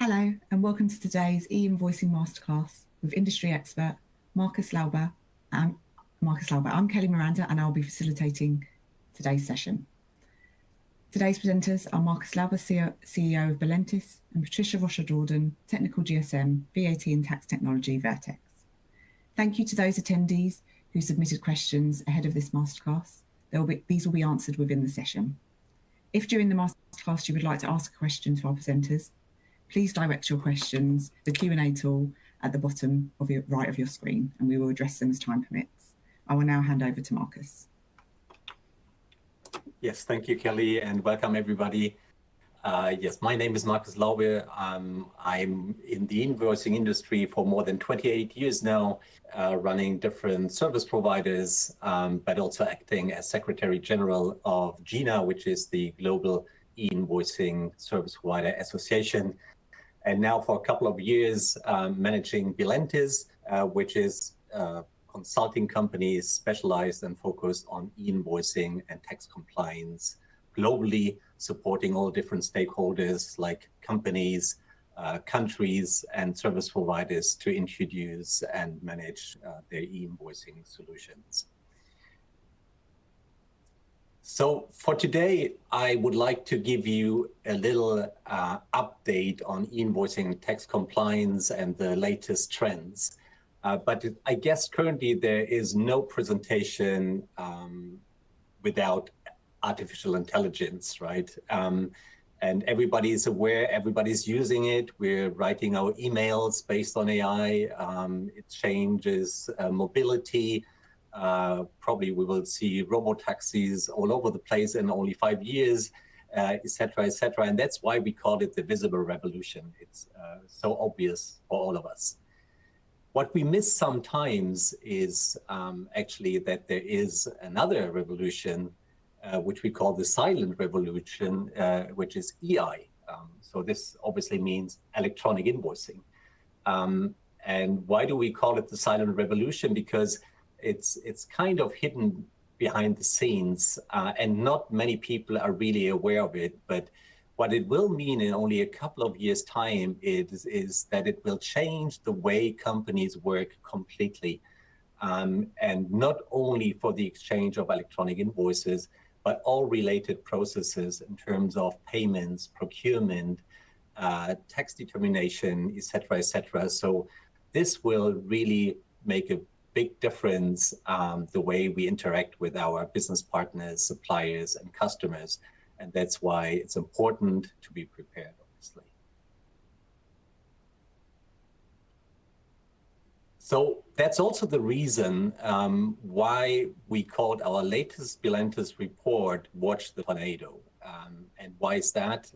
Hello, and welcome to today's E-invoicing Masterclass with industry expert Marcus Laube. I'm Kelly Miranda, and I'll be facilitating today's session. Today's presenters are Marcus Laube, CEO of Billentis, and Patricia Rocha Jordan, Technical GSM, VAT and Tax Technology, Vertex. Thank you to those attendees who submitted questions ahead of this masterclass. These will be answered within the session. If during the masterclass you would like to ask a question to our presenters, please direct your questions to the Q&A tool at the bottom of your right of your screen, and we will address them as time permits. I will now hand over to Marcus. Yes, thank you, Kelly, and welcome everybody. Yes, my name is Marcus Laube. I'm in the invoicing industry for more than 28 years now, running different service providers, but also acting as Secretary General of GINA, which is the Global E-invoicing Service Provider Association. And now for a couple of years, managing Billentis, which is a consulting company specialized and focused on e-invoicing and tax compliance globally, supporting all different stakeholders like companies, countries, and service providers to introduce and manage their e-invoicing solutions. So for today, I would like to give you a little update on e-invoicing tax compliance and the latest trends. But I guess currently there is no presentation without artificial intelligence, right? And everybody is aware, everybody's using it. We're writing our emails based on AI. It changes mobility. Probably we will see robo-taxis all over the place in only 5 years, et cetera, et cetera. And that's why we call it the visible revolution. It's so obvious for all of us. What we miss sometimes is actually that there is another revolution, which we call the silent revolution, which is EI. So this obviously means electronic invoicing. And why do we call it the silent revolution? Because it's kind of hidden behind the scenes, and not many people are really aware of it. But what it will mean in only a couple of years' time is that it will change the way companies work completely. And not only for the exchange of electronic invoices, but all related processes in terms of payments, procurement, tax determination, et cetera, et cetera. So this will really make a big difference the way we interact with our business partners, suppliers, and customers. And that's why it's important to be prepared, obviously. So that's also the reason why we called our latest Billentis report, Watch the Tornado. And why is that?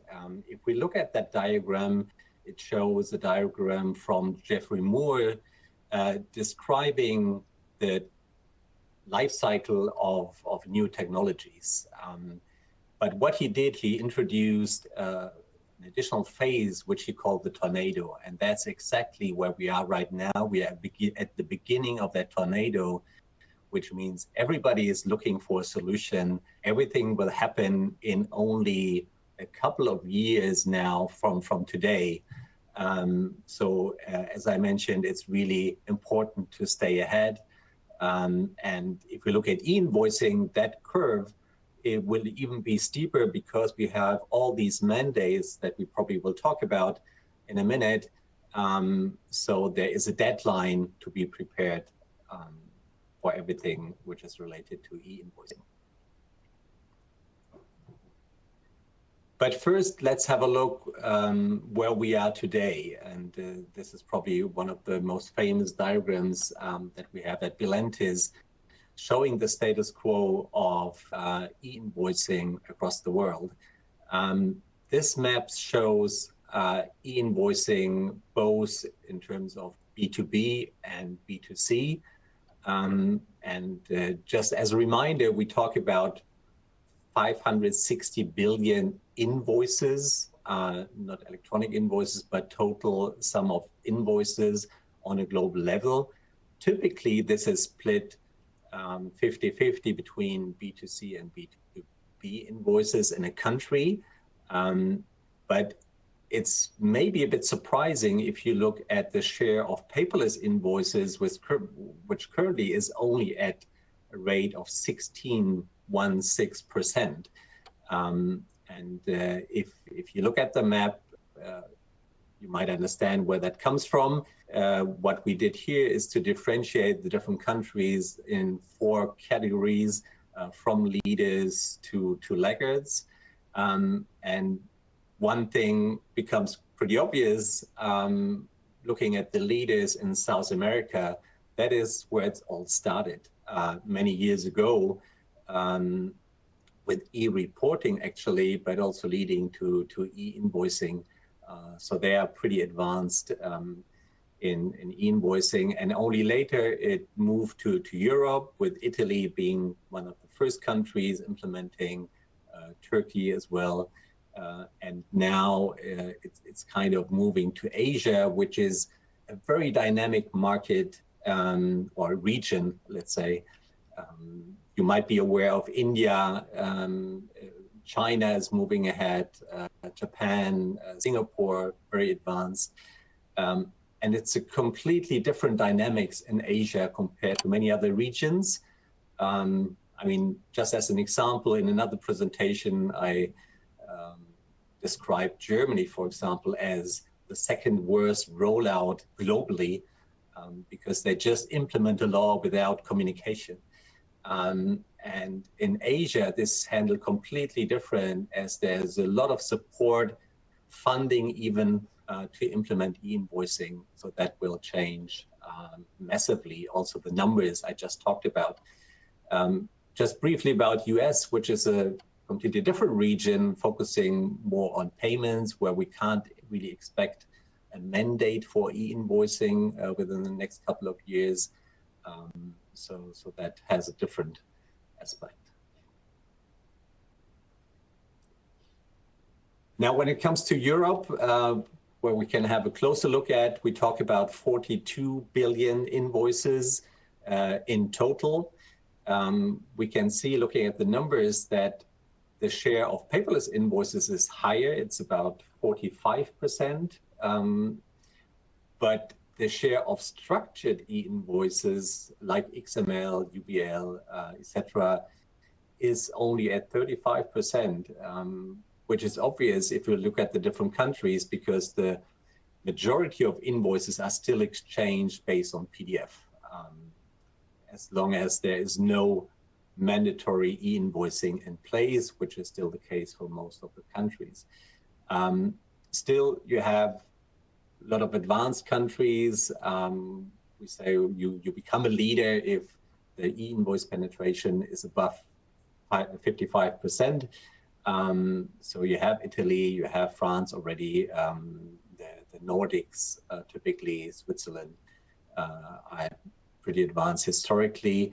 If we look at that diagram, it shows a diagram from Geoffrey Moore describing the life cycle of new technologies. But what he did, he introduced an additional phase, which he called the tornado. And that's exactly where we are right now. We are at the beginning of that tornado, which means everybody is looking for a solution. Everything will happen in only a couple of years now from today. So as I mentioned, it's really important to stay ahead. And if we look at e-invoicing, that curve, it will even be steeper because we have all these mandates that we probably will talk about in a minute. So there is a deadline to be prepared for everything which is related to e-invoicing. But first, let's have a look where we are today. And this is probably one of the most famous diagrams that we have at Billentis, showing the status quo of e-invoicing across the world. This map shows e-invoicing both in terms of B2B and B2C. Just as a reminder, we talk about 560 billion invoices, not electronic invoices, but total sum of invoices on a global level. Typically, this is split 50-50 between B2C and B2B invoices in a country. But it's maybe a bit surprising if you look at the share of paperless invoices, which currently is only at a rate of 16.16%. If you look at the map, you might understand where that comes from. What we did here is to differentiate the different countries in 4 categories, from leaders to laggards. And one thing becomes pretty obvious, looking at the leaders in South America. That is where it's all started many years ago, with e-reporting actually, but also leading to e-invoicing. So they are pretty advanced in e-invoicing, and only later it moved to Europe, with Italy being one of the first countries implementing, Turkey as well. And now it's kind of moving to Asia, which is a very dynamic market, or region, let's say. You might be aware of India, China is moving ahead, Japan, Singapore, very advanced. And it's a completely different dynamics in Asia compared to many other regions. I mean, just as an example, in another presentation, I described Germany, for example, as the second worst rollout globally, because they just implement a law without communication. And in Asia, this is handled completely different, as there's a lot of support, funding even, to implement e-invoicing. So that will change massively. Also the numbers I just talked about. Just briefly about US, which is a completely different region, focusing more on payments, where we can't really expect a mandate for e-invoicing within the next couple of years. So that has a different aspect. Now, when it comes to Europe, where we can have a closer look at, we talk about 42 billion invoices in total. We can see, looking at the numbers, that the share of paperless invoices is higher. It's about 45%. But the share of structured e-invoices like XML, UBL, etc., is only at 35%, which is obvious if you look at the different countries, because the majority of invoices are still exchanged based on PDF, as long as there is no mandatory e-invoicing in place, which is still the case for most of the countries. Still, you have a lot of advanced countries. We say you become a leader if the e-invoice penetration is above 55%. So you have Italy, you have France already, the Nordics, typically Switzerland, are pretty advanced historically.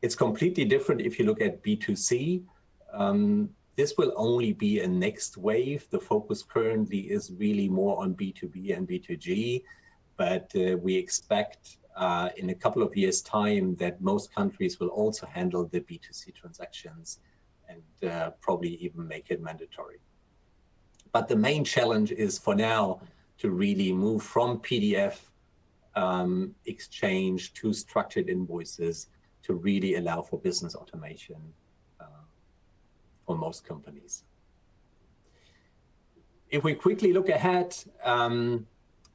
It's completely different if you look at B2C. This will only be a next wave. The focus currently is really more on B2B and B2G, but we expect in a couple of years' time that most countries will also handle the B2C transactions and probably even make it mandatory. But the main challenge is, for now, to really move from PDF exchange to structured invoices to really allow for business automation for most companies. If we quickly look ahead,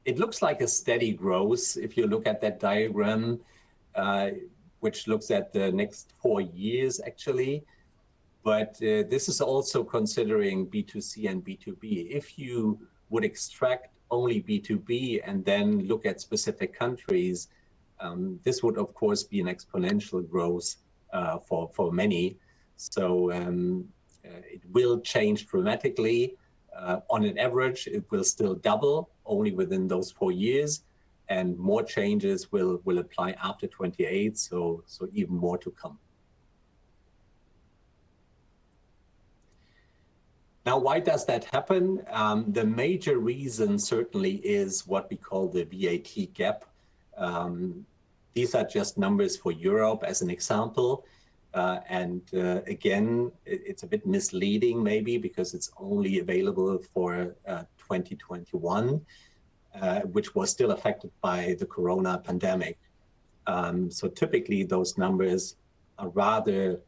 it looks like a steady growth. If you look at that diagram, which looks at the next 4 years, actually. But this is also considering B2C and B2B. If you would extract only B2B and then look at specific countries, this would, of course, be an exponential growth for many. So it will change dramatically. On an average, it will still double only within those 4 years, and more changes will apply after 28, so even more to come. Now, why does that happen? The major reason certainly is what we call the VAT gap. These are just numbers for Europe as an example. Again, it's a bit misleading maybe because it's only available for 2021, which was still affected by the corona pandemic. So typically those numbers are rather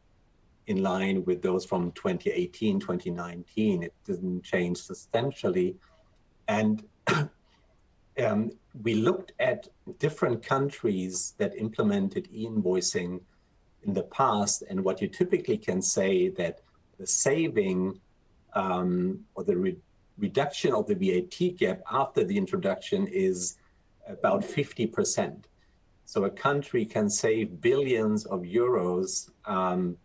in line with those from 2018, 2019. It didn't change substantially. And we looked at different countries that implemented e-invoicing in the past, and what you typically can say that the saving or the reduction of the VAT gap after the introduction is about 50%. So a country can save billions of euros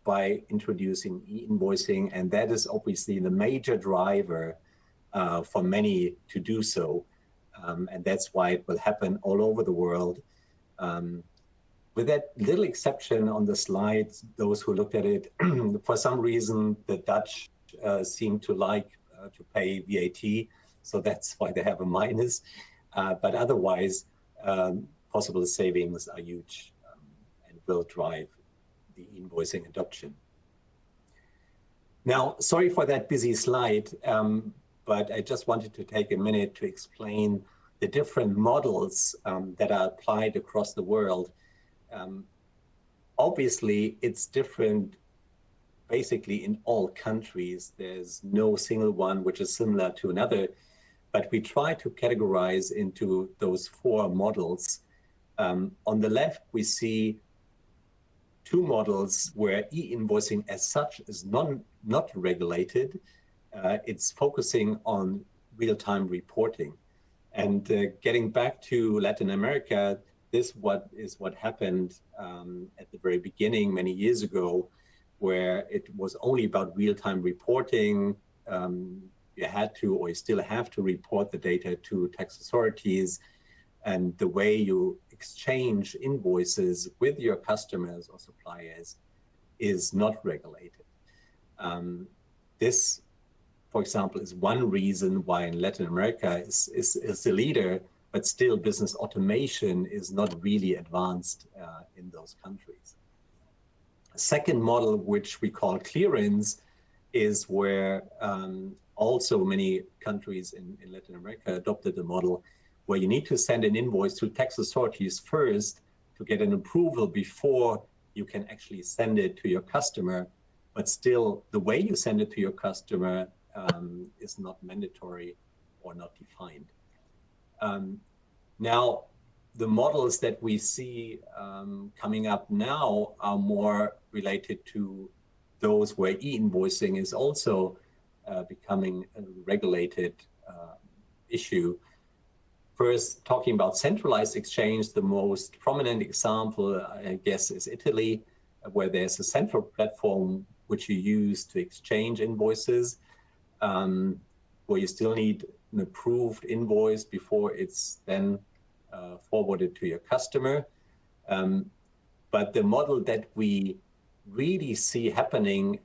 by introducing e-invoicing, and that is obviously the major driver for many to do so. And that's why it will happen all over the world. With that little exception on the slides, those who looked at it, for some reason, the Dutch seem to like to pay VAT, so that's why they have a minus. But otherwise, possible savings are huge and will drive the invoicing adoption. Now, sorry for that busy slide, but I just wanted to take a minute to explain the different models that are applied across the world. Obviously, it's different basically in all countries. There's no single one which is similar to another, but we try to categorize into those four models. On the left, we see two models where e-invoicing as such is not regulated. It's focusing on real-time reporting. And getting back to Latin America, this is what happened at the very beginning many years ago, where it was only about real-time reporting. You had to, or you still have to, report the data to tax authorities, and the way you exchange invoices with your customers or suppliers is not regulated. This, for example, is one reason why in Latin America is the leader, but still business automation is not really advanced in those countries. A second model, which we call clearance, is where also many countries in Latin America adopted a model where you need to send an invoice to tax authorities first to get an approval before you can actually send it to your customer. But still, the way you send it to your customer is not mandatory or not defined. Now, the models that we see coming up now are more related to those where e-invoicing is also becoming a regulated issue. First, talking about centralized exchange, the most prominent example, I guess, is Italy, where there's a central platform which you use to exchange invoices, where you still need an approved invoice before it's then forwarded to your customer. But the model that we really see happening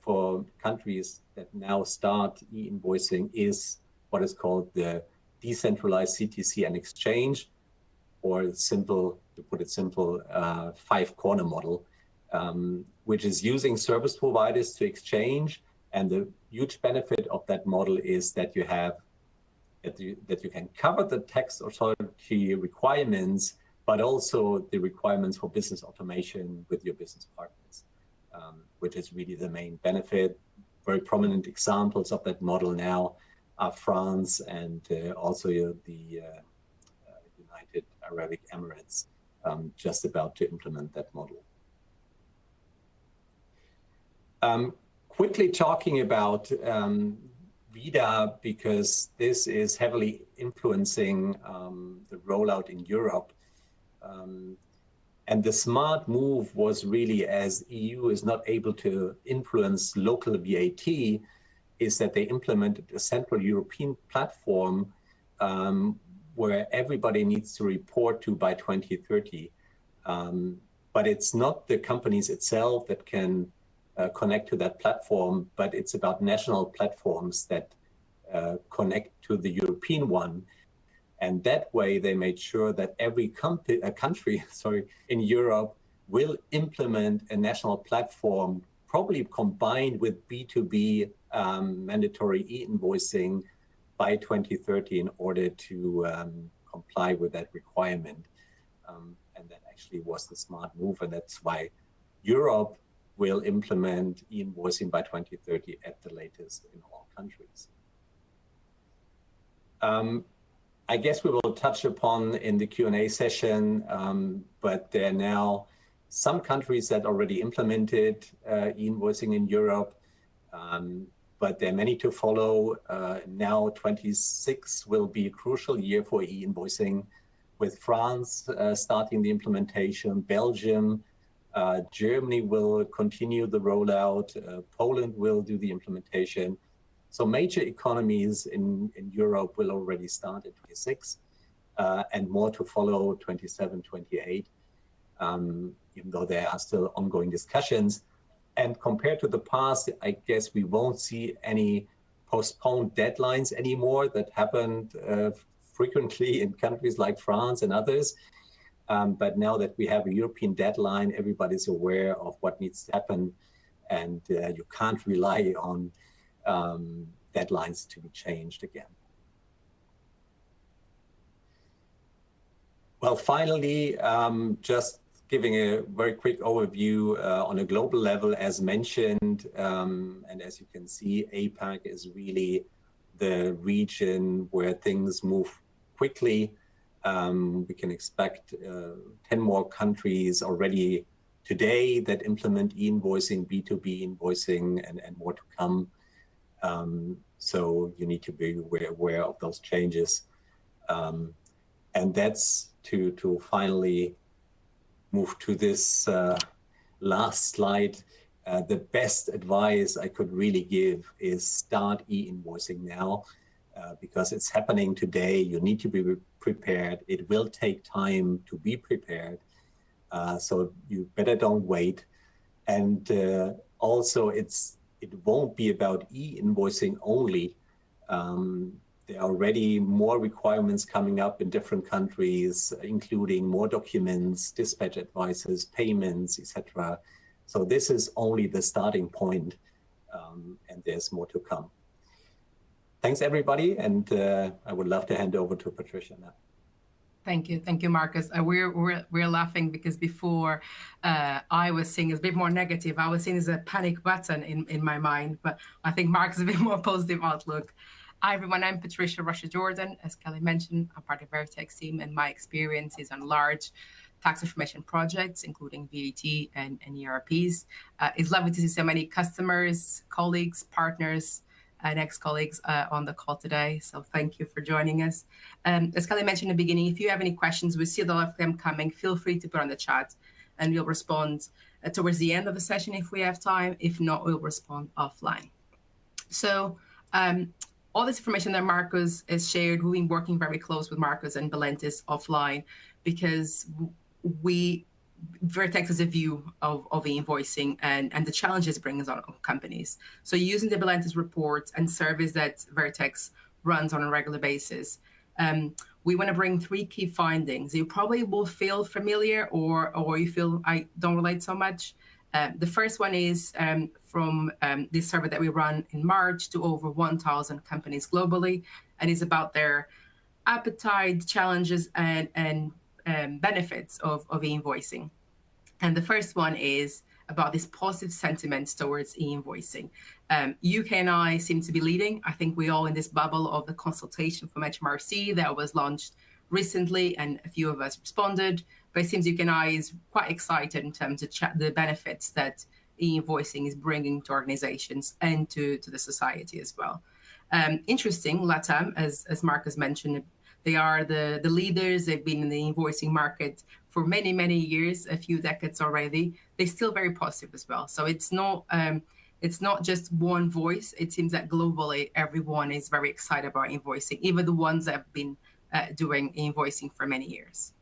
for countries that now start e-invoicing is what is called the decentralized CTC and exchange, or simple, to put it simple, five-corner model, which is using service providers to exchange. And the huge benefit of that model is that you have that you can cover the tax authority requirements, but also the requirements for business automation with your business partners, which is really the main benefit. Very prominent examples of that model now are France and also the United Arab Emirates, just about to implement that model. Quickly talking about VIDA, because this is heavily influencing the rollout in Europe. And the smart move was really, as EU is not able to influence local VAT, is that they implemented a central European platform where everybody needs to report to by 2030. But it's not the companies itself that can connect to that platform, but it's about national platforms that connect to the European one. And that way they made sure that every country in Europe will implement a national platform, probably combined with B2B mandatory e-invoicing by 2030 in order to comply with that requirement. And that actually was the smart move, and that's why Europe will implement e-invoicing by 2030 at the latest in all countries. I guess we will touch upon in the Q&A session, but there are now some countries that already implemented e-invoicing in Europe, but there are many to follow. Now 26 will be a crucial year for e-invoicing, with France starting the implementation, Belgium, Germany will continue the rollout, Poland will do the implementation. So major economies in Europe will already start at 26, and more to follow 27, 28, even though there are still ongoing discussions. And compared to the past, I guess we won't see any postponed deadlines anymore that happened frequently in countries like France and others. But now that we have a European deadline, everybody's aware of what needs to happen, and you can't rely on deadlines to be changed again. Well, finally, just giving a very quick overview on a global level, as mentioned, and as you can see, APAC is really the region where things move quickly. We can expect 10 more countries already today that implement e-invoicing, B2B invoicing, and more to come. So you need to be aware of those changes. And that's to finally move to this last slide. The best advice I could really give is start e-invoicing now, because it's happening today. You need to be prepared. It will take time to be prepared. So you better don't wait. And also it won't be about e-invoicing only. There are already more requirements coming up in different countries, including more documents, dispatch advices, payments, etc. So this is only the starting point, and there's more to come. Thanks, everybody, and I would love to hand over to Patricia now. Thank you, Marcus. We're laughing because before I was seeing it's a bit more negative. I was seeing as a panic button in my mind, but I think Marcus has a bit more positive outlook. Hi everyone, I'm Patricia Rocha Jordan. As Kelly mentioned, I'm part of the Vertex team, and my experience is on large tax information projects, including VAT and ERPs. It's lovely to see so many customers, colleagues, partners, and ex-colleagues on the call today. So thank you for joining us. As Kelly mentioned in the beginning, if you have any questions, we see a lot of them coming, feel free to put on the chat and we'll respond towards the end of the session if we have time. If not, we'll respond offline. So all this information that Marcus has shared, we've been working very close with Marcus and Billentis offline, because Vertex has a view of e-invoicing and the challenges it brings on companies. So using the Billentis report and service that Vertex runs on a regular basis, we want to bring 3 key findings. You probably will feel familiar or you feel I don't relate so much. The first one is from this survey that we run in March to over 1,000 companies globally, and is about their appetite, challenges, and benefits of e-invoicing. And the first one is about this positive sentiment towards e-invoicing. UK and I seem to be leading. I think we all in this bubble of the consultation from HMRC that was launched recently, and a few of us responded. But it seems UK and I is quite excited in terms of the benefits that e-invoicing is bringing to organizations and to the society as well. Interesting, LATAM, as Marcus mentioned, they are the leaders. They've been in the invoicing market for many, many years, a few decades already. They're still very positive as well. So it's not just one voice. It seems that globally, everyone is very excited about invoicing, even the ones that have been doing invoicing for many years.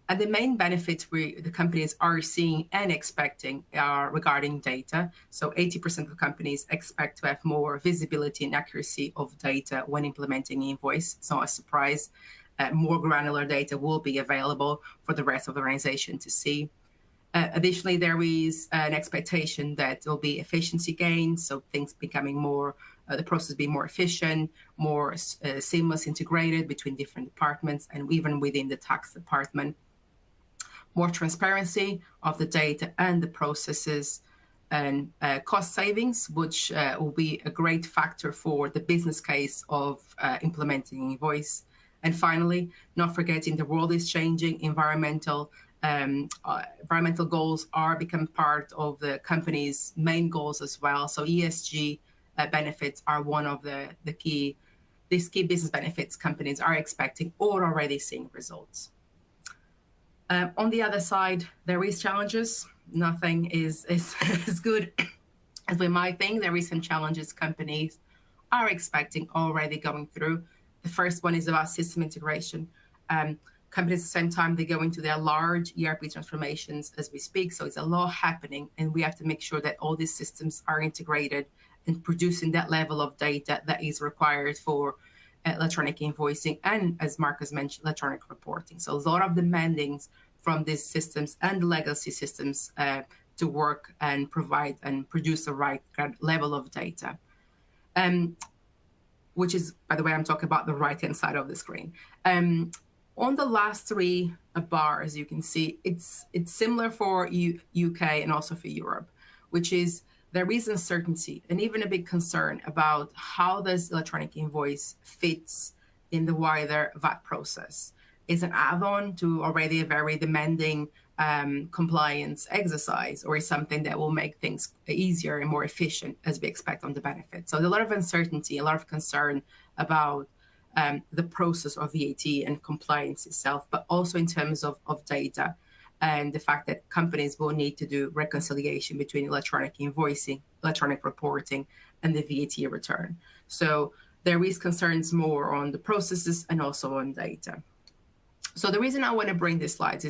And the main benefits the companies are seeing and expecting are regarding data. So 80% of companies expect to have more visibility and accuracy of data when implementing invoice. It's not a surprise. More granular data will be available for the rest of the organization to see. Additionally, there is an expectation that there will be efficiency gains, so things becoming more, the process being more efficient, more seamless, integrated between different departments and even within the tax department. More transparency of the data and the processes, and cost savings, which will be a great factor for the business case of implementing invoice. And finally, not forgetting the world is changing, environmental goals are becoming part of the company's main goals as well. So ESG benefits are one of the key business benefits companies are expecting or already seeing results. On the other side, there is challenges. Nothing is as good as we might think. There is some challenges companies are expecting already going through. The first one is about system integration. Companies at the same time, they go into their large ERP transformations as we speak. So it's a lot happening, and we have to make sure that all these systems are integrated and producing that level of data that is required for electronic invoicing and, as Marcus mentioned, electronic reporting. So a lot of demandings from these systems and the legacy systems to work and provide and produce the right level of data. Which is, by the way, I'm talking about the right-hand side of the screen. On the last three bars, you can see it's similar for UK and also for Europe, which is there is uncertainty and even a big concern about how this electronic invoice fits in the wider VAT process. Is an add-on to already a very demanding compliance exercise, or is something that will make things easier and more efficient as we expect on the benefit? So there's a lot of uncertainty, a lot of concern about the process of VAT and compliance itself, but also in terms of data and the fact that companies will need to do reconciliation between electronic invoicing, electronic reporting, and the VAT return. So there is concerns more on the processes and also on data. So the reason I want to bring this slide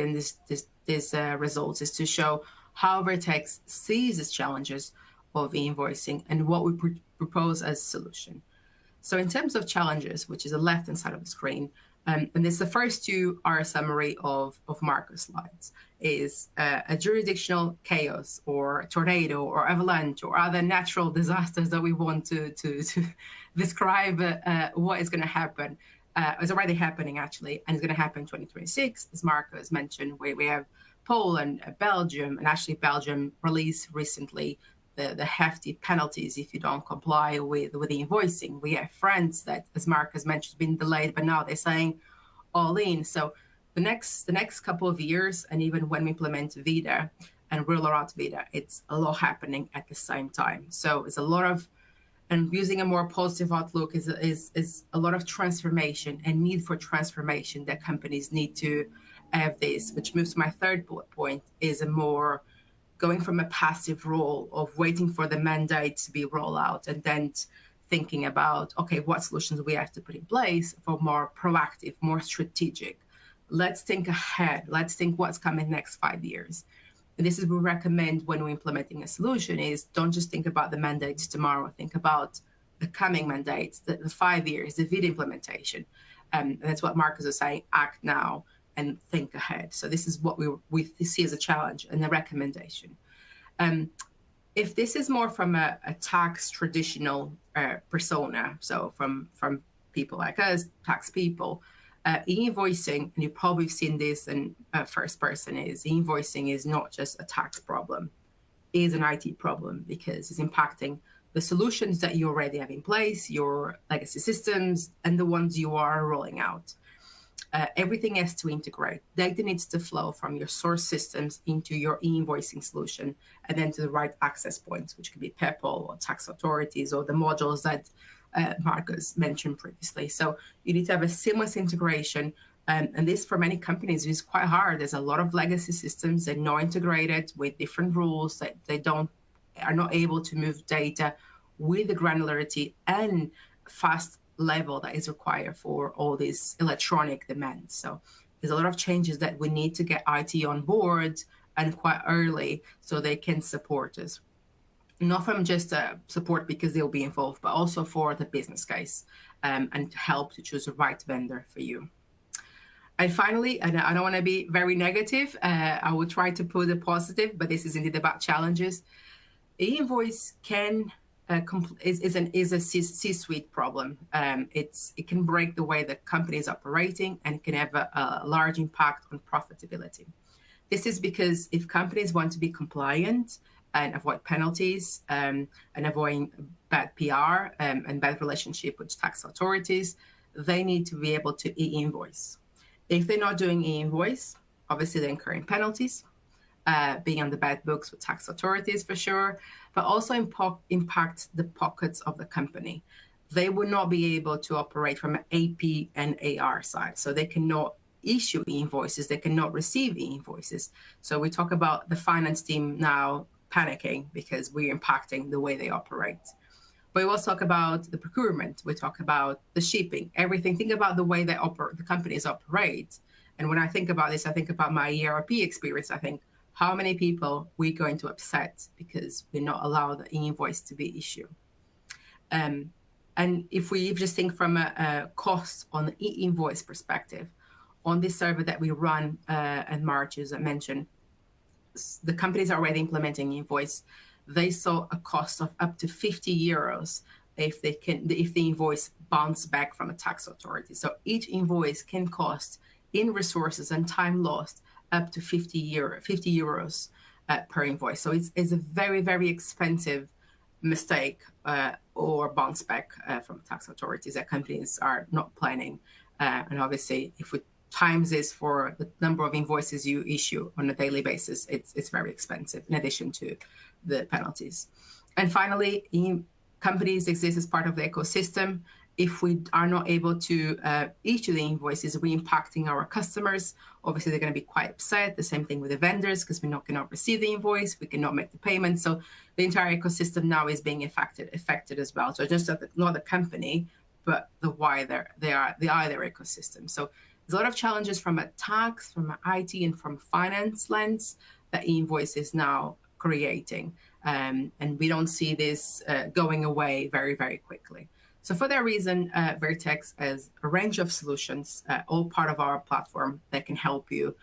and this results is to show how Vertex sees these challenges of e-invoicing and what we propose as a solution. So in terms of challenges, which is the left-hand side of the screen, and this the first two are a summary of Marcus' slides, is a jurisdictional chaos or tornado or avalanche or other natural disasters that we want to describe what is going to happen. It's already happening, actually, and it's going to happen in 2026, as Marcus mentioned, where we have Poland, Belgium, and actually Belgium released recently the hefty penalties if you don't comply with the invoicing. We have France that, as Marcus mentioned, has been delayed, but now they're saying all in. So the next couple of years, and even when we implement Vida and roll out Vida, it's a lot happening at the same time. So it's a lot of, and using a more positive outlook is a lot of transformation and need for transformation that companies need to have this, which moves to my third bullet point, is a more going from a passive role of waiting for the mandate to be rolled out and then thinking about, okay, what solutions we have to put in place for more proactive, more strategic. Let's think ahead. Let's think what's coming next 5 years. And this is what we recommend when we're implementing a solution is don't just think about the mandates tomorrow. Think about the coming mandates, the 5 years, the VID implementation. And that's what Marcus was saying, act now and think ahead. So this is what we see as a challenge and a recommendation. If this is more from a tax traditional persona, so from people like us, tax people, e-invoicing, and you've probably seen this in first person, is e-invoicing is not just a tax problem, it is an IT problem because it's impacting the solutions that you already have in place, your legacy systems, and the ones you are rolling out. Everything has to integrate. Data needs to flow from your source systems into your e-invoicing solution and then to the right access points, which could be PEPL or tax authorities or the modules that Marcus mentioned previously. So you need to have a seamless integration. And this, for many companies, is quite hard. There's a lot of legacy systems that are not integrated with different rules that are not able to move data with the granularity and fast level that is required for all these electronic demands. So there's a lot of changes that we need to get IT on board and quite early so they can support us. Not from just support because they'll be involved, but also for the business case and help to choose the right vendor for you. And finally, and I don't want to be very negative, I will try to put a positive, but this is indeed about challenges. E-invoice can is a C-suite problem. It can break the way the company is operating, and it can have a large impact on profitability. This is because if companies want to be compliant and avoid penalties and avoid bad PR and bad relationship with tax authorities, they need to be able to e-invoice. If they're not doing e-invoice, obviously they're incurring penalties, being on the bad books with tax authorities for sure, but also impact the pockets of the company. They will not be able to operate from an AP and AR side, so they cannot issue e-invoices, they cannot receive e-invoices. So we talk about the finance team now panicking because we're impacting the way they operate. But we also talk about the procurement, we talk about the shipping, everything. Think about the way that the companies operate. And when I think about this, I think about my ERP experience. I think, how many people we're going to upset because we're not allowed the e-invoice to be issued. And if we just think from a cost on the e-invoice perspective, on this survey that we run in March, as I mentioned, the companies are already implementing e-invoice. They saw a cost of up to 50 euros if the invoice bounced back from a tax authority. So each invoice can cost in resources and time lost up to 50 euros per invoice. So it's a very, very expensive mistake or bounce back from tax authorities that companies are not planning. And obviously, if we times this for the number of invoices you issue on a daily basis, it's very expensive in addition to the penalties. And finally, companies exist as part of the ecosystem. If we are not able to issue the invoices, we're impacting our customers. Obviously, they're going to be quite upset. The same thing with the vendors, because we're not going to receive the invoice, we cannot make the payment. So the entire ecosystem now is being affected as well. So just not the company, but the wider their ecosystem. So there's a lot of challenges from a tax, from an IT, and from finance lens that e-invoice is now creating. And we don't see this going away very, very quickly. So for that reason, Vertex has a range of solutions, all part of our platform that can help you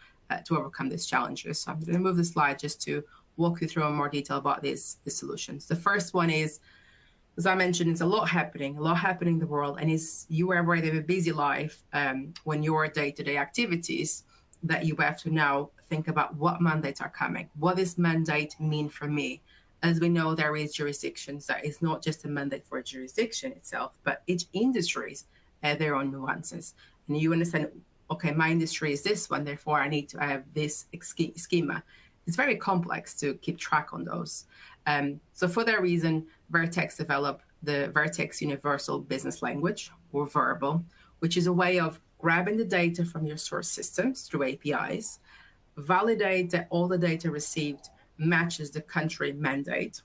to overcome these challenges. So I'm going to move the slide just to walk you through in more detail about these solutions. The first one is, as I mentioned, it's a lot happening in the world, and you already have a busy life when your day-to-day activities that you have to now think about what mandates are coming. What does mandate mean for me? As we know, there is jurisdictions that is not just a mandate for a jurisdiction itself, but each industries have their own nuances. And you understand, okay, my industry is this one, therefore I need to have this schema. It's very complex to keep track on those. So for that reason, Vertex developed the Vertex Universal Business Language, or Verbal, which is a way of grabbing the data from your source systems through APIs, validate that all the data received matches the country mandate.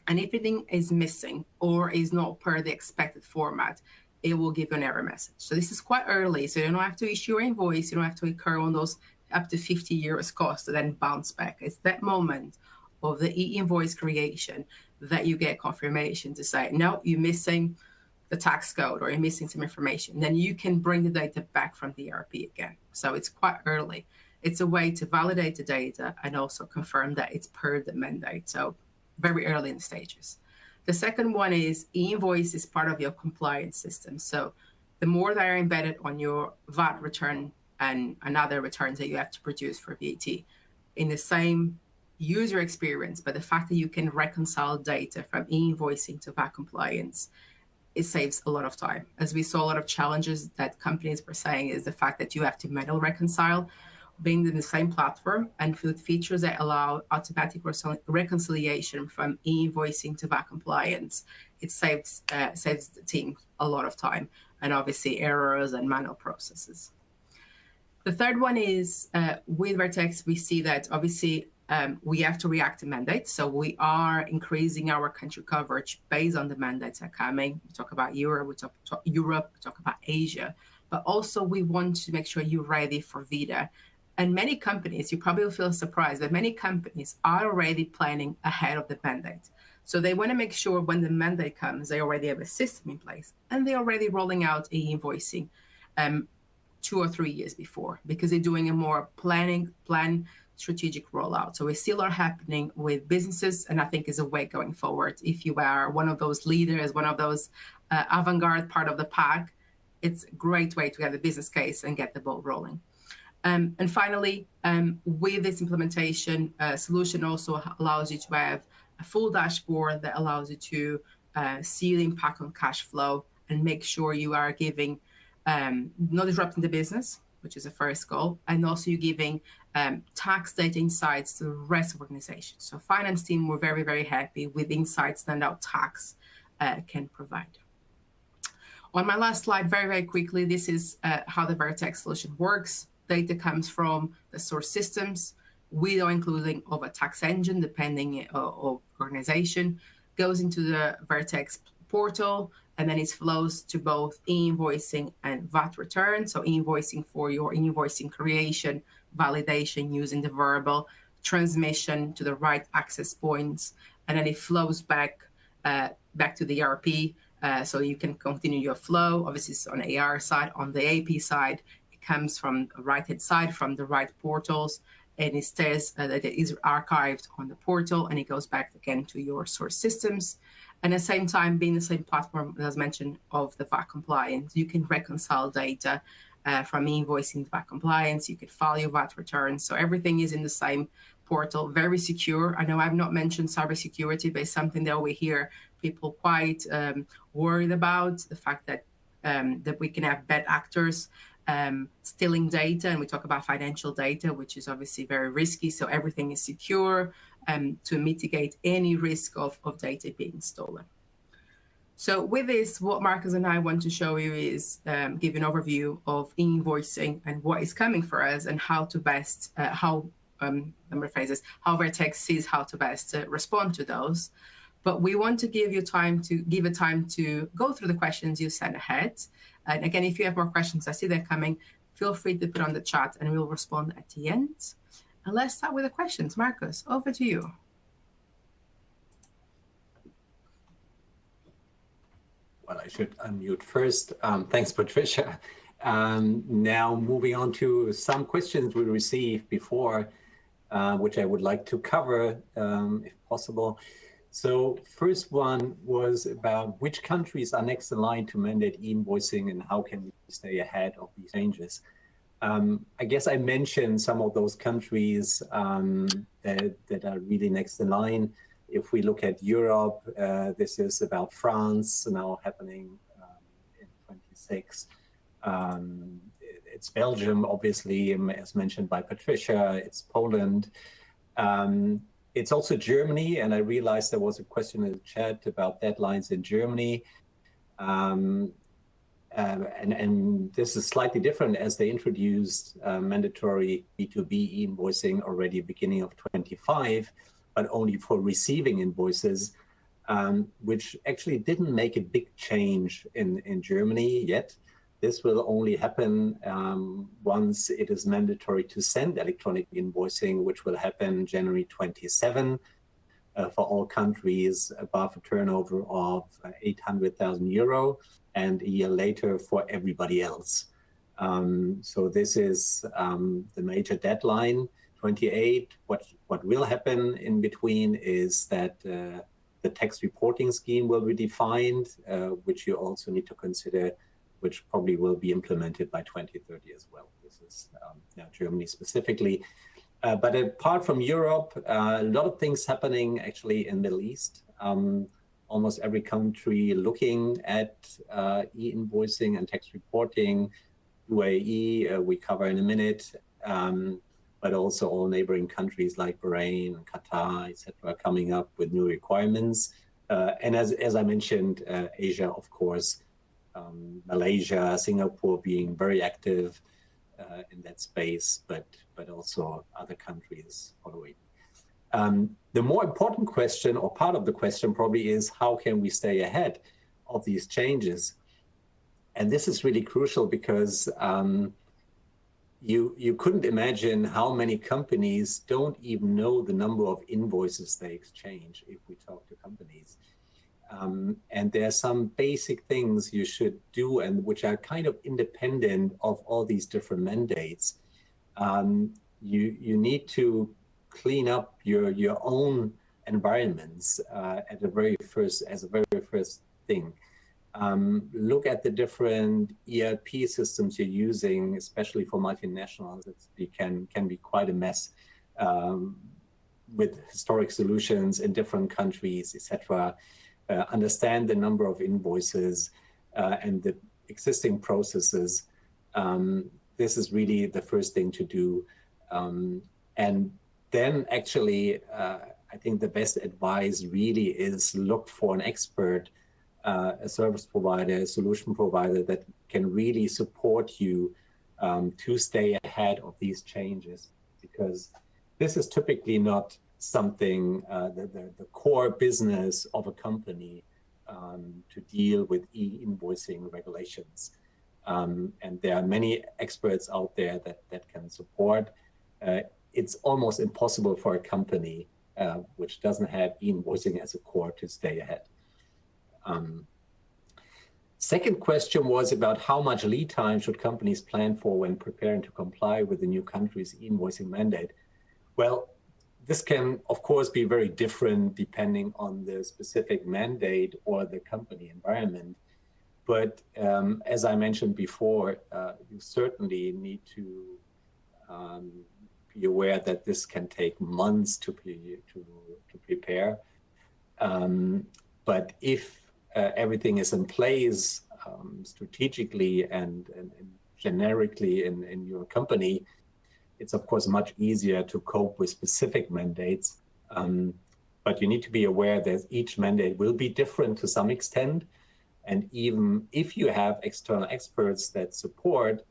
And if anything is missing or is not per the expected format, it will give you an error message. So this is quite early, so you don't have to issue your invoice, you don't have to incur on those up to 50 euros cost and then bounce back. It's that moment of the e-invoice creation that you get confirmation to say, no, you're missing the tax code or you're missing some information. Then you can bring the data back from the ERP again. So it's quite early. It's a way to validate the data and also confirm that it's per the mandate. So very early in the stages. The second one is e-invoice is part of your compliance system. So the more that are embedded on your VAT return and other returns that you have to produce for VAT in the same user experience, but the fact that you can reconcile data from e-invoicing to VAT compliance, it saves a lot of time. As we saw, a lot of challenges that companies were saying is the fact that you have to manually reconcile. Being in the same platform and with features that allow automatic reconciliation from e-invoicing to VAT compliance, it saves the team a lot of time and obviously errors and manual processes. The third one is with Vertex, we see that obviously we have to react to mandates. So we are increasing our country coverage based on the mandates that are coming. We talk about Europe, we talk about Asia, but also we want to make sure you're ready for VITA. And many companies, you probably will feel surprised, but many companies are already planning ahead of the mandate. So they want to make sure when the mandate comes, they already have a system in place and they're already rolling out e-invoicing 2 or 3 years before, because they're doing a more planned strategic rollout. So we still are happening with businesses, and I think is a way going forward. If you are one of those leaders, one of those avant-garde part of the pack, it's a great way to get the business case and get the ball rolling. And finally, with this implementation, solution also allows you to have a full dashboard that allows you to see the impact on cash flow and make sure you are giving, not disrupting the business, which is the first goal, and also you're giving tax data insights to the rest of the organization. So finance team were very, very happy with insights that now tax can provide. On my last slide, very, very quickly, this is how the Vertex solution works. Data comes from the source systems, with or including of a tax engine, depending on organization, goes into the Vertex portal, and then it flows to both e-invoicing and VAT return. So e-invoicing for your invoicing creation, validation using the verbal, transmission to the right access points, and then it flows back to the ERP, so you can continue your flow. Obviously, it's on the AR side. On the AP side, it comes from the right-hand side, from the right portals, and it says that it is archived on the portal, and it goes back again to your source systems. And at the same time, being the same platform, as mentioned, of the VAT compliance, you can reconcile data from invoicing to VAT compliance. You could file your VAT returns. So everything is in the same portal, very secure. I know I've not mentioned cybersecurity, but it's something that we hear people quite worried about, the fact that that we can have bad actors stealing data, and we talk about financial data, which is obviously very risky. So everything is secure to mitigate any risk of data being stolen. So with this, what Marcus and I want to show you is give you an overview of e-invoicing and what is coming for us, and how to best, how Vertex sees how to best respond to those. But we want to give you time to go through the questions you sent ahead. And again, if you have more questions, I see they're coming, feel free to put on the chat and we'll respond at the end. And let's start with the questions. Marcus, over to you. Well, I should unmute first. Thanks, Patricia. Now moving on to some questions we received before, which I would like to cover if possible. So first one was about which countries are next in line to mandate e-invoicing and how can we stay ahead of these changes? I guess I mentioned some of those countries that are really next in line. If we look at Europe, this is about France now happening in 26. It's Belgium, obviously, as mentioned by Patricia. It's Poland. It's also Germany, and I realized there was a question in the chat about deadlines in Germany. And this is slightly different, as they introduced mandatory B2B e-invoicing already beginning of 25, but only for receiving invoices, which actually didn't make a big change in Germany yet. This will only happen once it is mandatory to send electronic invoicing, which will happen January 27 for all countries above a turnover of 800,000 euro, and a year later for everybody else. So this is the major deadline, 28. What will happen in between is that the tax reporting scheme will be defined, which you also need to consider, which probably will be implemented by 2030 as well. This is now Germany specifically. But apart from Europe, a lot of things happening actually in Middle East. Almost every country looking at e-invoicing and tax reporting. UAE, we cover in a minute, but also all neighboring countries like Bahrain and Qatar, etc., coming up with new requirements. And as I mentioned, Asia, of course, Malaysia, Singapore being very active in that space, but also other countries following. The more important question, or part of the question probably, is how can we stay ahead of these changes? And this is really crucial because you couldn't imagine how many companies don't even know the number of invoices they exchange if we talk to companies. And there are some basic things you should do, and which are kind of independent of all these different mandates. You need to clean up your own environments as a very first thing. Look at the different ERP systems you're using, especially for multinationals. It can be quite a mess with historic solutions in different countries, etc. Understand the number of invoices and the existing processes. This is really the first thing to do. And then actually, I think the best advice really is look for an expert, a service provider, a solution provider that can really support you to stay ahead of these changes, because this is typically not something, the core business of a company to deal with e-invoicing regulations. And there are many experts out there that can support. It's almost impossible for a company which doesn't have e-invoicing as a core to stay ahead. Second question was about how much lead time should companies plan for when preparing to comply with the new country's e-invoicing mandate? Well, this can, of course, be very different depending on the specific mandate or the company environment. But as I mentioned before, you certainly need to be aware that this can take months to prepare. But if everything is in place strategically and generically in your company, it's of course much easier to cope with specific mandates. But you need to be aware that each mandate will be different to some extent. And even if you have external experts that support,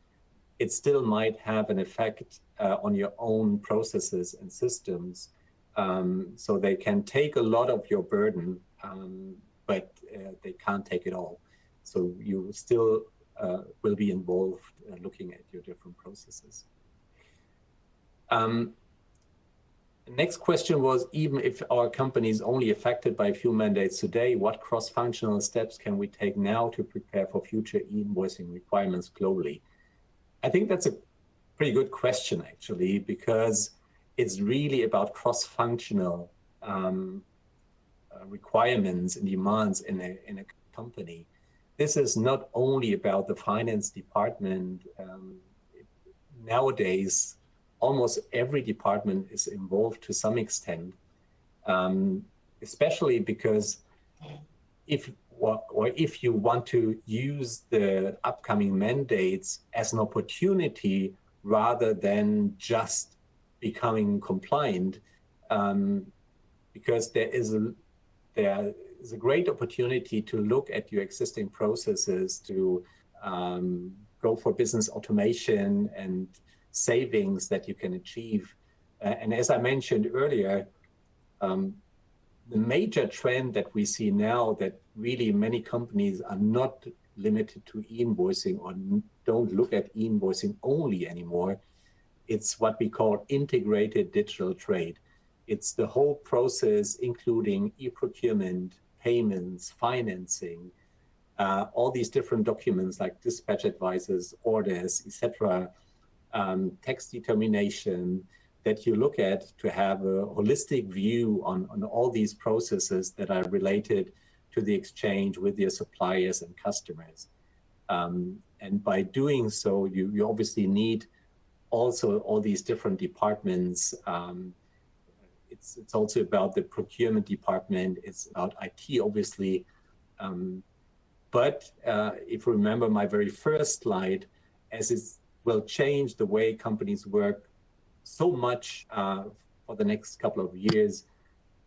it still might have an effect on your own processes and systems. So they can take a lot of your burden, but they can't take it all. So you still will be involved looking at your different processes. The next question was, even if our company is only affected by a few mandates today, what cross-functional steps can we take now to prepare for future e-invoicing requirements globally? I think that's a pretty good question, actually, because it's really about cross-functional requirements and demands in a company. This is not only about the finance department. Nowadays, almost every department is involved to some extent, especially because if you want to use the upcoming mandates as an opportunity rather than just becoming compliant, because there is a great opportunity to look at your existing processes, to go for business automation and savings that you can achieve. And as I mentioned earlier, the major trend that we see now, that really many companies are not limited to e-invoicing or don't look at e-invoicing only anymore, it's what we call integrated digital trade. It's the whole process, including e-procurement, payments, financing, all these different documents like dispatch advices, orders, etc., tax determination, that you look at to have a holistic view on all these processes that are related to the exchange with your suppliers and customers. And by doing so, you obviously need also all these different departments. It's also about the procurement department. It's about IT, obviously. But if you remember my very first slide, as it will change the way companies work so much for the next couple of years,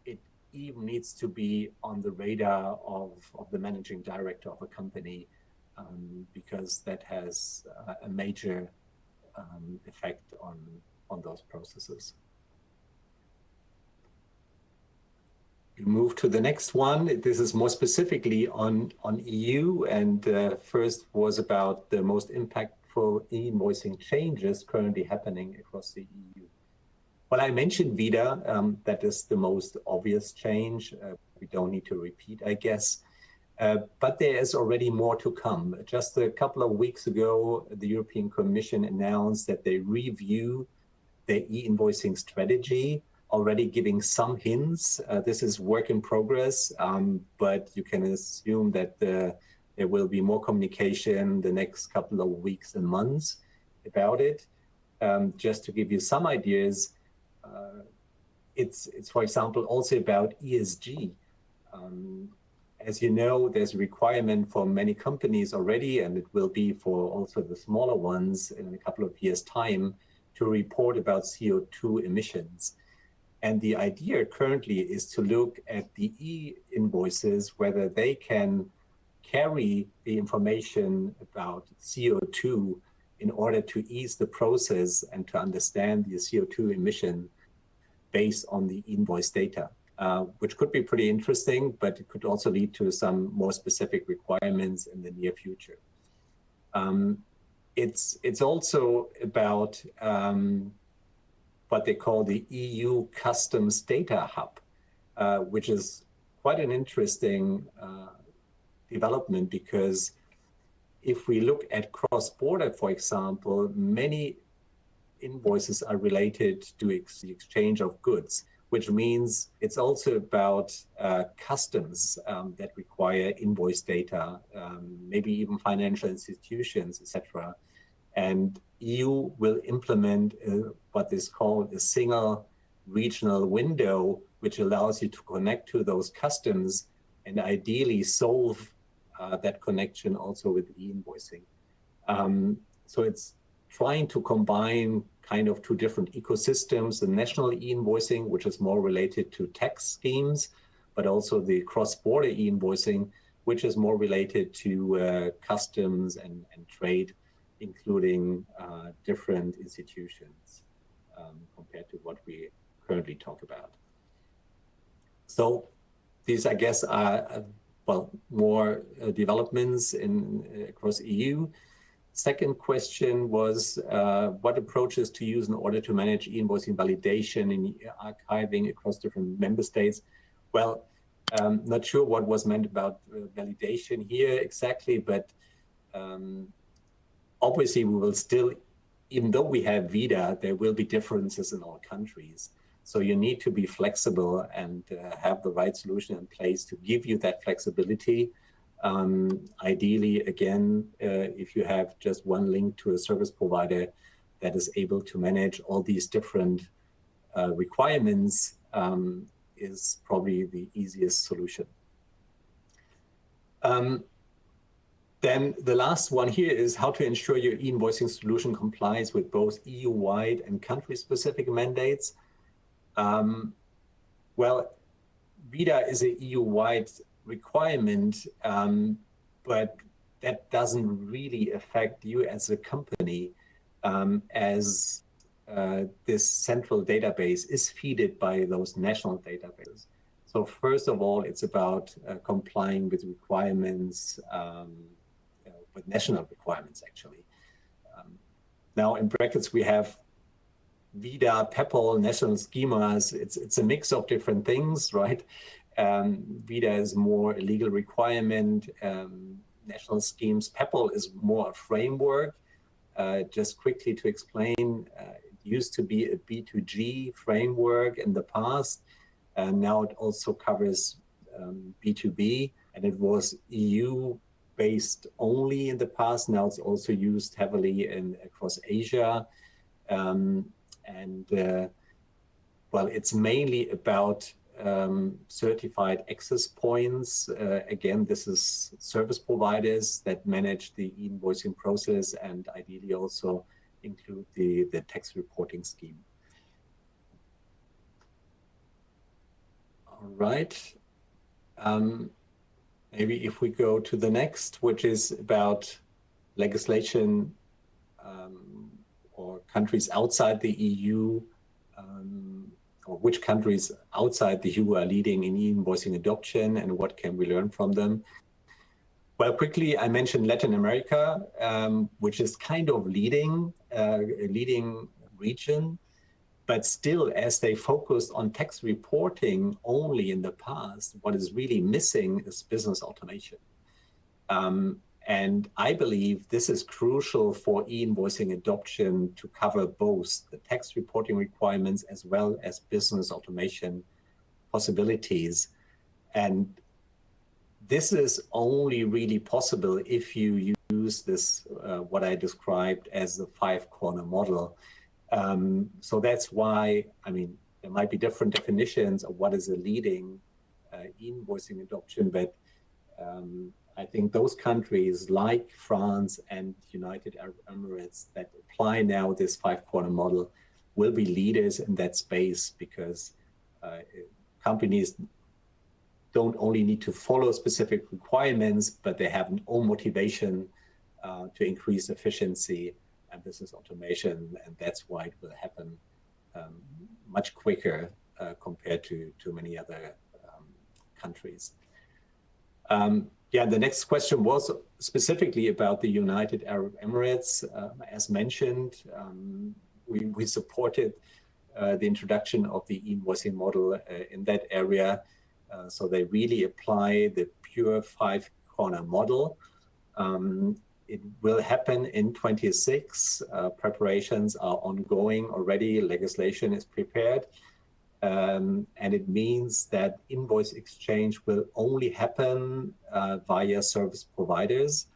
it even needs to be on the radar of the managing director of a company, because that has a major effect on those processes. We move to the next one. This is more specifically on EU, and first was about the most impactful e-invoicing changes currently happening across the EU. Well, I mentioned VIDA. That is the most obvious change. We don't need to repeat, I guess. But there is already more to come. Just a couple of weeks ago, the European Commission announced that they review their e-invoicing strategy, already giving some hints. This is work in progress, but you can assume that there will be more communication the next couple of weeks and months about it. Just to give you some ideas, it's for example, also about ESG. As you know, there's a requirement for many companies already, and it will be for also the smaller ones in a couple of years' time, to report about CO2 emissions. And the idea currently is to look at the e-invoices, whether they can carry the information about CO2 in order to ease the process and to understand the CO2 emission based on the invoice data, which could be pretty interesting, but it could also lead to some more specific requirements in the near future. It's also about what they call the EU Customs Data Hub, which is quite an interesting development, because if we look at cross-border, for example, many invoices are related to the exchange of goods, which means it's also about customs that require invoice data, maybe even financial institutions, etc. And EU will implement what is called a single regional window, which allows you to connect to those customs and ideally solve that connection also with e-invoicing. So it's trying to combine kind of two different ecosystems, the national e-invoicing, which is more related to tax schemes, but also the cross-border e-invoicing, which is more related to customs and trade, including different institutions compared to what we currently talk about. So these, I guess, are well, more developments across EU. Second question was what approaches to use in order to manage e-invoicing validation and archiving across different member states. Well, not sure what was meant about validation here exactly, but obviously we will still, even though we have VIDA, there will be differences in all countries. So you need to be flexible and have the right solution in place to give you that flexibility. Ideally, again, if you have just one link to a service provider that is able to manage all these different requirements, is probably the easiest solution. Then the last one here is how to ensure your e-invoicing solution complies with both EU-wide and country-specific mandates. Well, VIDA is an EU-wide requirement, but that doesn't really affect you as a company, as this central database is fed by those national databases. So first of all, it's about complying with requirements, with national requirements, actually. Now, in brackets, we have VIDA, PEPL, national schemas. It's a mix of different things, right? VIDA is more a legal requirement. National schemes, PEPL is more a framework. Just quickly to explain, it used to be a B2G framework in the past. Now it also covers B2B, and it was EU-based only in the past. Now it's also used heavily across Asia. Well, it's mainly about certified access points. Again, this is service providers that manage the e-invoicing process and ideally also include the tax reporting scheme. All right. Maybe if we go to the next, which is about legislation or countries outside the EU, or which countries outside the EU are leading in e-invoicing adoption and what can we learn from them. Well, quickly, I mentioned Latin America, which is kind of a leading region, But still, as they focused on tax reporting only in the past, what is really missing is business automation. And I believe this is crucial for e-invoicing adoption to cover both the tax reporting requirements as well as business automation possibilities. And this is only really possible if you use this, what I described as the 5-corner model. So that's why, I mean, there might be different definitions of what is a leading e-invoicing adoption, but I think those countries like France and United Arab Emirates that apply now this 5-corner model will be leaders in that space, because companies don't only need to follow specific requirements, but they have an own motivation to increase efficiency and business automation, and that's why it will happen much quicker compared to many other countries. Yeah, the next question was specifically about the United Arab Emirates. As mentioned, we supported the introduction of the e-invoicing model in that area. So they really apply the pure 5-corner model. It will happen in 26. Preparations are ongoing already. Legislation is prepared. And it means that invoice exchange will only happen via service providers.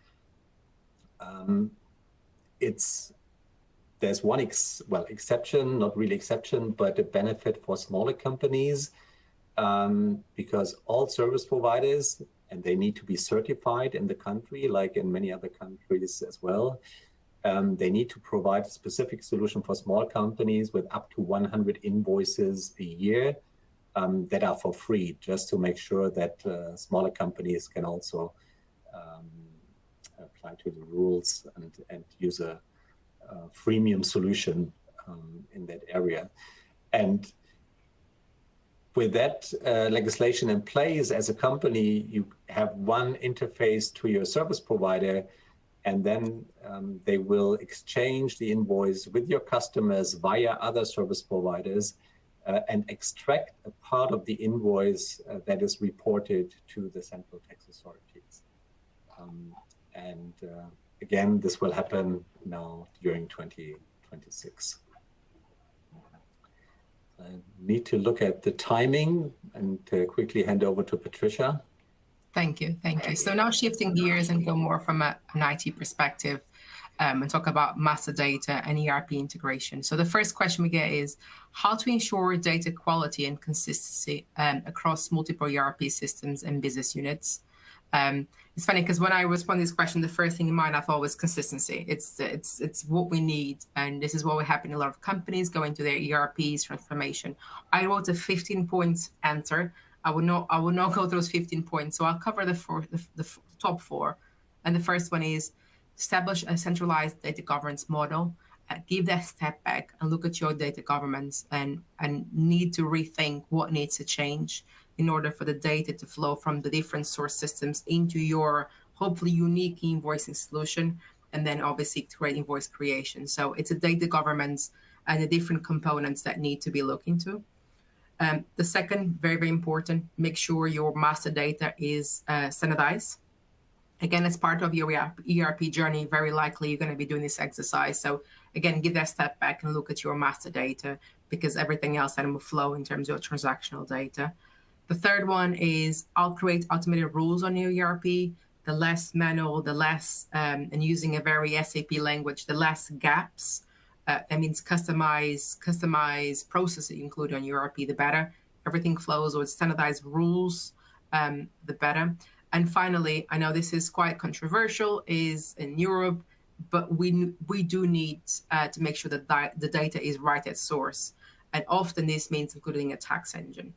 There's one exception, not really exception, but a benefit for smaller companies, because all service providers, and they need to be certified in the country, like in many other countries as well. They need to provide a specific solution for small companies with up to 100 invoices a year that are for free, just to make sure that smaller companies can also apply to the rules and use a freemium solution in that area. And with that legislation in place, as a company, you have one interface to your service provider, and then they will exchange the invoice with your customers via other service providers and extract a part of the invoice that is reported to the central tax authorities. Again, this will happen now during 2026. I need to look at the timing and quickly hand over to Patricia. Thank you. So now shifting gears and go more from an IT perspective and talk about master data and ERP integration. So the first question we get is how to ensure data quality and consistency across multiple ERP systems and business units. It's funny because when I respond to this question, the first thing in mind I thought was consistency. It's what we need, and this is what will happen in a lot of companies going to their ERPs transformation. I wrote a 15 points answer. I will not go through those 15 points, so I'll cover the top 4. And the first one is establish a centralized data governance model. Give that step back and look at your data governance and need to rethink what needs to change in order for the data to flow from the different source systems into your hopefully unique invoicing solution, and then obviously create invoice creation. So it's a data governance and the different components that need to be looked into. The second, very, very important, make sure your master data is standardized. Again, as part of your ERP journey, very likely you're going to be doing this exercise. So again, give that step back and look at your master data, because everything else then will flow in terms of your transactional data. The third one is I'll create automated rules on your ERP, the less manual, the less, and using a very SAP language, the less gaps. That means customize processes you include on your ERP, the better. Everything flows with standardized rules, the better. And finally, I know this is quite controversial, is in Europe, but we do need to make sure that the data is right at source. And often this means including a tax engine.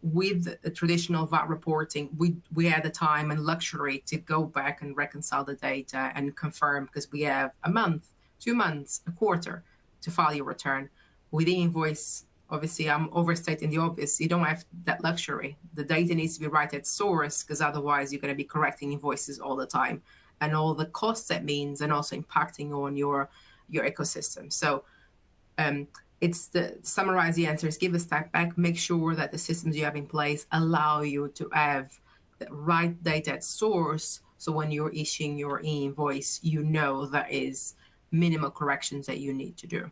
With the traditional VAT reporting, we had the time and luxury to go back and reconcile the data and confirm, because we have a month, 2 months, a quarter to file your return. With the invoice, obviously I'm overstating the obvious, you don't have that luxury. The data needs to be right at source, because otherwise you're going to be correcting invoices all the time, and all the costs that means, and also impacting on your ecosystem. So it's the summarize the answer is give a step back, make sure that the systems you have in place allow you to have the right data at source. So when you're issuing your e-invoice, you know there is minimal corrections that you need to do.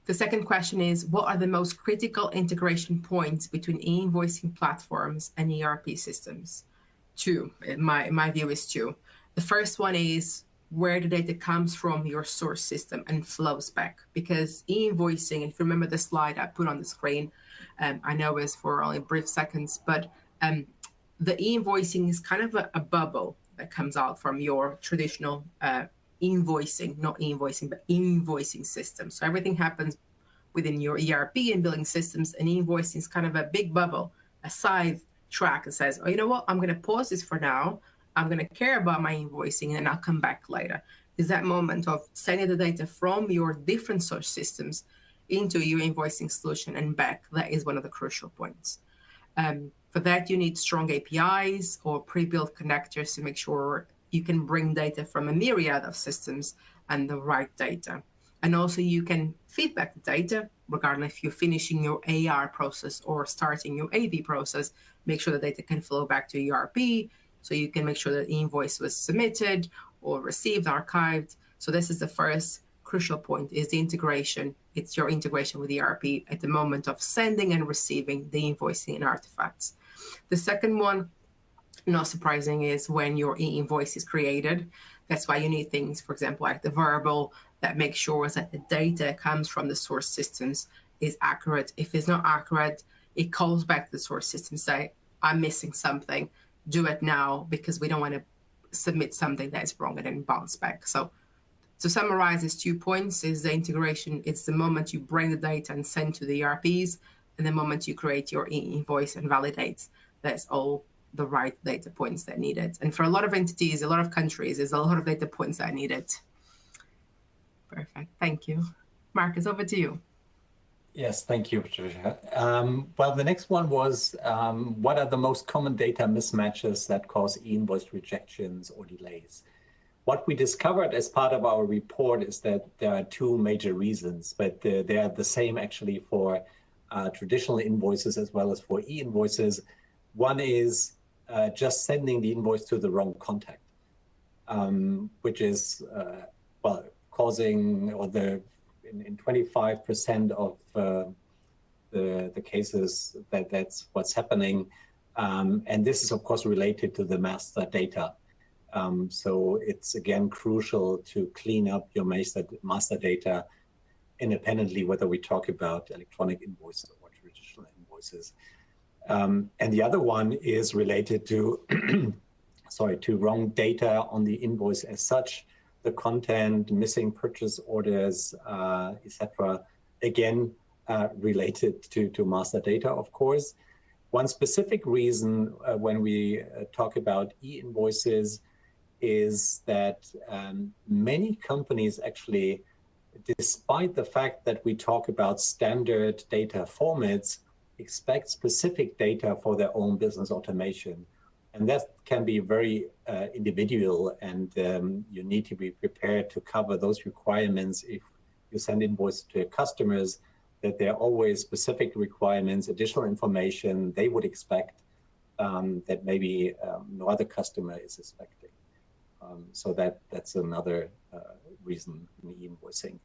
The second question is, what are the most critical integration points between e-invoicing platforms and ERP systems? Two, my view is two. The first one is where the data comes from your source system and flows back. Because e-invoicing, if you remember the slide I put on the screen, I know it's for only brief seconds, but the e-invoicing is kind of a bubble that comes out from your traditional invoicing, not e-invoicing, but invoicing system. So everything happens within your ERP and billing systems, and e-invoicing is kind of a big bubble, a side track that says, oh, you know what, I'm going to pause this for now. I'm going to care about my invoicing, and I'll come back later. Is that moment of sending the data from your different source systems into your invoicing solution and back. That is one of the crucial points. For that, you need strong APIs or pre-built connectors to make sure you can bring data from a myriad of systems and the right data. And also you can feedback the data, regardless if you're finishing your AR process or starting your AV process, make sure the data can flow back to ERP, so you can make sure that the invoice was submitted or received, archived. So this is the first crucial point, is the integration. It's your integration with ERP at the moment of sending and receiving the invoicing and artifacts. The second one, not surprising, is when your e-invoice is created. That's why you need things, for example, like the verbal, that makes sure that the data comes from the source systems is accurate. If it's not accurate, it calls back to the source system, say, I'm missing something, do it now, because we don't want to submit something that's wrong and then bounce back. So to summarize these 2 points is the integration. It's the moment you bring the data and send to the ERPs, and the moment you create your e-invoice and validates, that's all the right data points that are needed. And for a lot of entities, a lot of countries, there's a lot of data points that are needed. Perfect. Thank you. Marcus, over to you. Yes, thank you, Patricia. Well, the next one was, what are the most common data mismatches that cause e-invoice rejections or delays? What we discovered as part of our report is that there are 2 major reasons, but they are the same actually for traditional invoices as well as for e-invoices. One is just sending the invoice to the wrong contact, which is, well, causing, or in 25% of the cases that's what's happening. And this is, of course, related to the master data. So it's, again, crucial to clean up your master data independently, whether we talk about electronic invoices or traditional invoices. And the other one is related to, to wrong data on the invoice as such, the content, missing purchase orders, etc. Again, related to master data, of course. One specific reason when we talk about e-invoices is that many companies actually, despite the fact that we talk about standard data formats, expect specific data for their own business automation. And that can be very individual, and you need to be prepared to cover those requirements if you send invoices to your customers, that there are always specific requirements, additional information they would expect that maybe no other customer is expecting. So that's another reason in e-invoicing.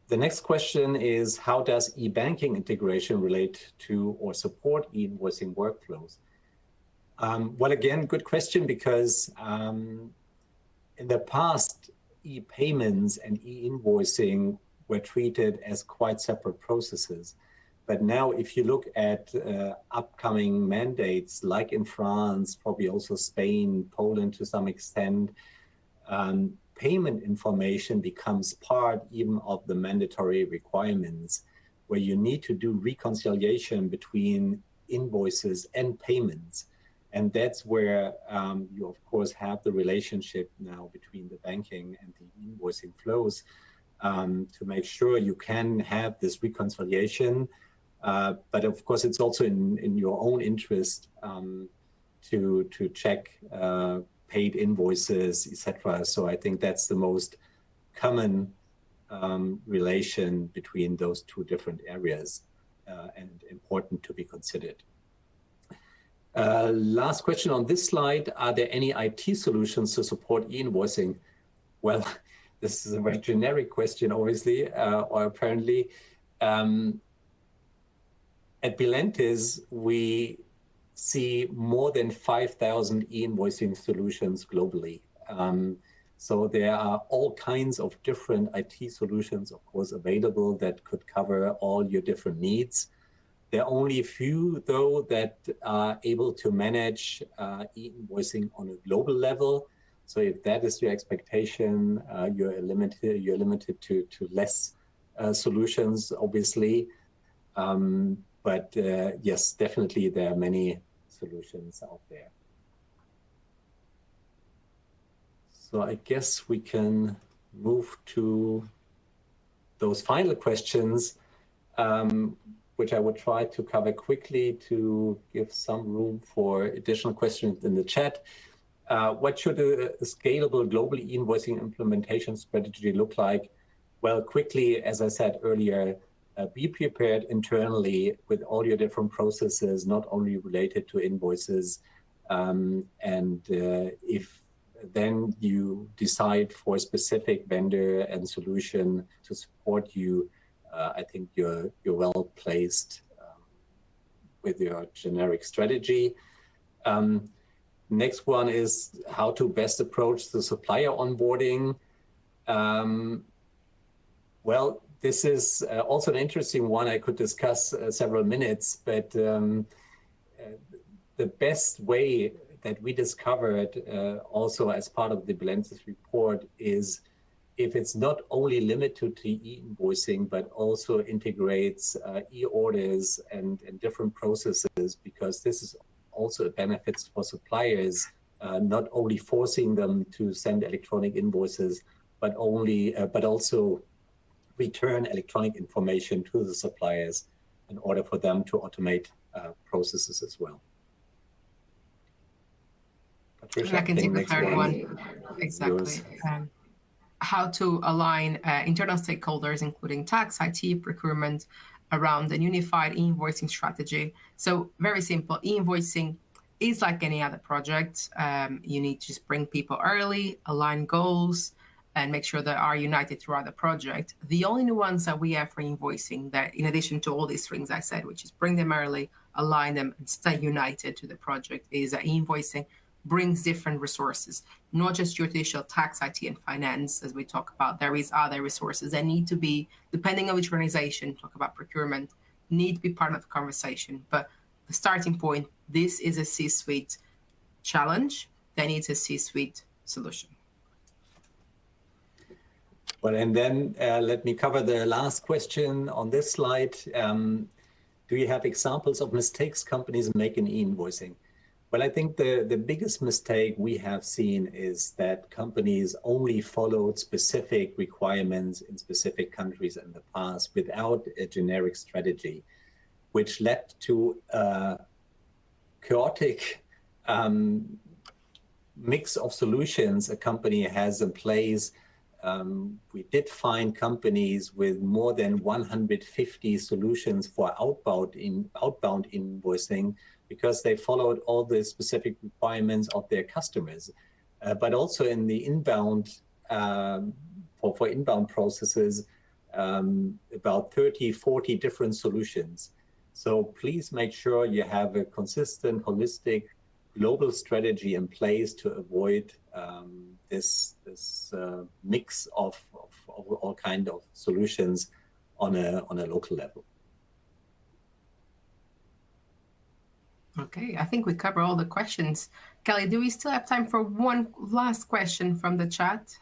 The next question is, how does e-banking integration relate to or support e-invoicing workflows? Well, again, good question, because in the past, e-payments and e-invoicing were treated as quite separate processes. But now, if you look at upcoming mandates, like in France, probably also Spain, Poland to some extent, payment information becomes part even of the mandatory requirements, where you need to do reconciliation between invoices and payments. And that's where you, of course, have the relationship now between the banking and the invoicing flows to make sure you can have this reconciliation. But of course, it's also in your own interest to check paid invoices, etc. So I think that's the most common relation between those two different areas and important to be considered. Last question on this slide, are there any IT solutions to support e-invoicing? Well, this is a very generic question, obviously, or apparently. At Billentis, we see more than 5,000 e-invoicing solutions globally. So there are all kinds of different IT solutions, of course, available that could cover all your different needs. There are only a few, though, that are able to manage e-invoicing on a global level. So if that is your expectation, you're limited to less solutions, obviously. But yes, definitely there are many solutions out there. So I guess we can move to those final questions, which I would try to cover quickly to give some room for additional questions in the chat. What should a scalable global e-invoicing implementation strategy look like? Well, quickly, as I said earlier, be prepared internally with all your different processes, not only related to invoices. If then you decide for a specific vendor and solution to support you, I think you're well placed with your generic strategy. Next one is how to best approach the supplier onboarding. Well, this is also an interesting one I could discuss several minutes, but the best way that we discovered also as part of the Billentis report is if it's not only limited to e-invoicing, but also integrates e-orders and different processes, because this is also a benefit for suppliers, not only forcing them to send electronic invoices, but also return electronic information to the suppliers in order for them to automate processes as well. Patricia, I can take the third one. Exactly. How to align internal stakeholders, including tax, IT, procurement, around an unified e-invoicing strategy. So very simple, e-invoicing is like any other project. You need to just bring people early, align goals, and make sure they are united throughout the project. The only nuance that we have for invoicing, that in addition to all these things I said, which is bring them early, align them, and stay united to the project, is that invoicing brings different resources, not just your traditional tax, IT, and finance, as we talk about. There is other resources that need to be, depending on which organization, talk about procurement, need to be part of the conversation. But the starting point, this is a C-suite challenge that needs a C-suite solution. Well, and then let me cover the last question on this slide. Do you have examples of mistakes companies make in e-invoicing? Well, I think the biggest mistake we have seen is that companies only followed specific requirements in specific countries in the past without a generic strategy, which led to a chaotic mix of solutions a company has in place. We did find companies with more than 150 solutions for outbound invoicing, because they followed all the specific requirements of their customers. But also in the inbound, for inbound processes, about 30, 40 different solutions. So please make sure you have a consistent, holistic, global strategy in place to avoid this mix of all kinds of solutions on a local level. Okay, I think we cover all the questions. Kelly, do we still have time for one last question from the chat?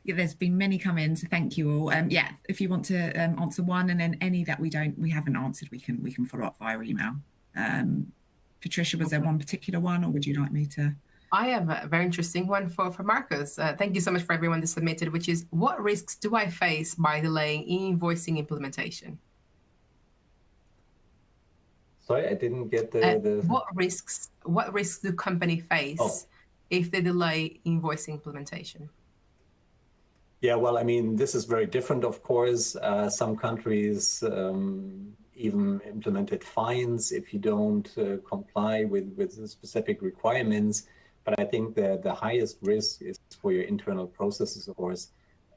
Yeah, there's been many come in, so thank you all. Yeah, if you want to answer one, and then any that we haven't answered, we can follow up via email. Patricia, was there one particular one, or would you like me to? I have a very interesting one for Marcus. Thank you so much for everyone that submitted, which is, what risks do I face by delaying e-invoicing implementation? Sorry, I didn't get the... What risks do company face if they delay invoicing implementation? Yeah, well, I mean, this is very different, of course. Some countries even implemented fines if you don't comply with the specific requirements. But I think the highest risk is for your internal processes, of course.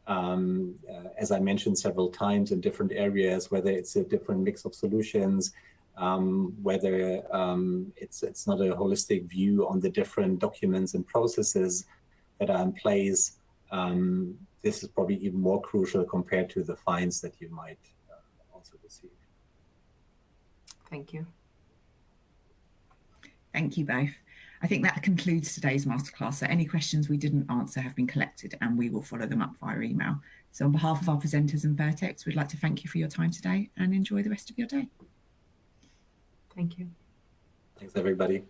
As I mentioned several times, in different areas, whether it's a different mix of solutions, whether it's not a holistic view on the different documents and processes that are in place. This is probably even more crucial compared to the fines that you might also receive. Thank you. Thank you both. I think that concludes today's masterclass. So any questions we didn't answer have been collected and we will follow them up via email. So on behalf of our presenters and Vertex, we'd like to thank you for your time today and enjoy the rest of your day. Thank you. Thanks, everybody.